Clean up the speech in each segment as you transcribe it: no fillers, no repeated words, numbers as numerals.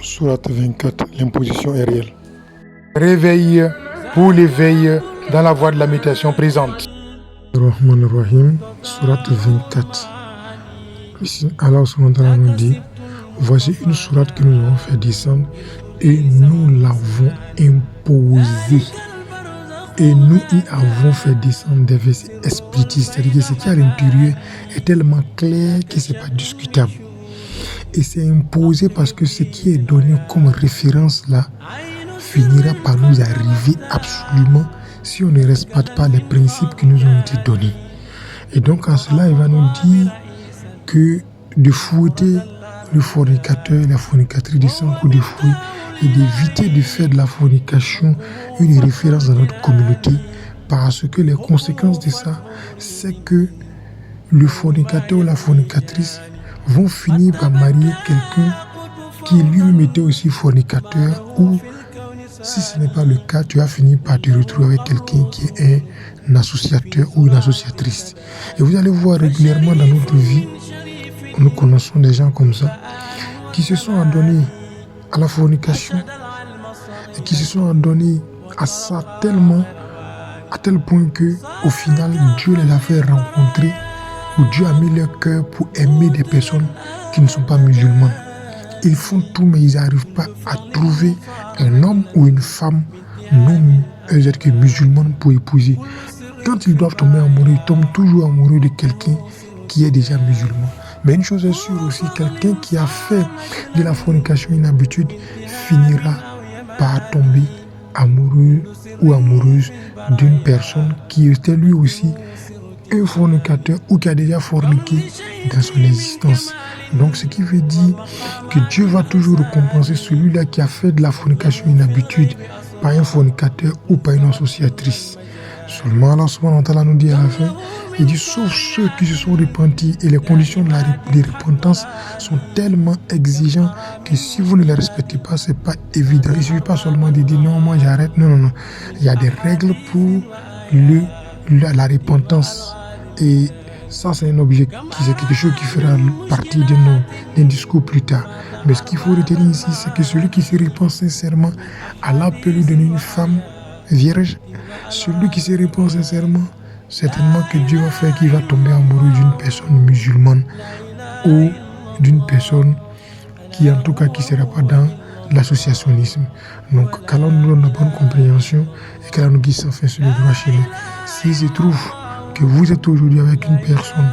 Sourate 24, l'imposition est réelle. Réveil pour l'éveil dans la voie de la méditation présente. Rahman Rahim, Sourate 24. Ici, Allah nous dit, voici une sourate que nous avons fait descendre et nous l'avons imposée. Et nous y avons fait descendre des versets explicites, c'est-à-dire que ce qui est à l'intérieur est tellement clair que ce n'est pas discutable. Et c'est imposé parce que ce qui est donné comme référence là finira par nous arriver absolument si on ne respecte pas les principes qui nous ont été donnés. Et donc en cela, il va nous dire que de fouetter le fornicateur et la fornicatrice de sang coup de fouet et d'éviter de faire de la fornication une référence dans notre communauté parce que les conséquences de ça, c'est que le fornicateur ou la fornicatrice vont finir par marier quelqu'un qui lui-même était aussi fornicateur ou si ce n'est pas le cas, tu vas finir par te retrouver avec quelqu'un qui est un associateur ou une associatrice. Et vous allez voir régulièrement dans notre vie, nous connaissons des gens comme ça qui se sont adonnés à la fornication et qui se sont adonnés à ça tellement, à tel point que au final, Dieu les a fait rencontrer ou Dieu a mis leur cœur pour aimer des personnes qui ne sont pas musulmanes. Ils font tout, mais ils n'arrivent pas à trouver un homme ou une femme non musulmane pour épouser. Quand ils doivent tomber amoureux, ils tombent toujours amoureux de quelqu'un qui est déjà musulman. Mais une chose est sûre aussi, quelqu'un qui a fait de la fornication une habitude finira par tomber amoureux ou amoureuse d'une personne qui était lui aussi un fornicateur ou qui a déjà forniqué dans son existence. Donc ce qui veut dire que Dieu va toujours récompenser celui-là qui a fait de la fornication une habitude, pas un fornicateur ou pas une associatrice. Seulement Allah subhanahu wa ta'ala nous dit à la fin, il dit sauf ceux qui se sont repentis et les conditions de repentance sont tellement exigeantes que si vous ne les respectez pas, c'est pas évident. Il ne suffit pas seulement de dire non, moi j'arrête. Non. Il y a des règles pour la repentance. Et ça, c'est un objectif, c'est quelque chose qui fera partie d'un discours plus tard. Mais ce qu'il faut retenir ici, c'est que celui qui se repent sincèrement, Allah peut lui donner une femme vierge. Celui qui se repent sincèrement, certainement que Dieu va faire qu'il va tomber amoureux d'une personne musulmane ou d'une personne qui, en tout cas, qui ne sera pas dans l'associationnisme. Donc, qu'Allah nous donne la bonne compréhension et qu'Allah nous guide sans fin sur le droit chemin. S'il se trouve que vous êtes aujourd'hui avec une personne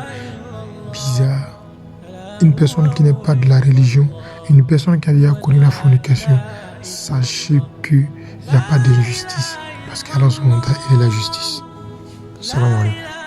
bizarre, une personne qui n'est pas de la religion, une personne qui a déjà connu la fornication, sachez qu'il n'y a pas d'injustice parce qu'Allah subhanahu wa ta'ala, il est la justice. Salam alaikum.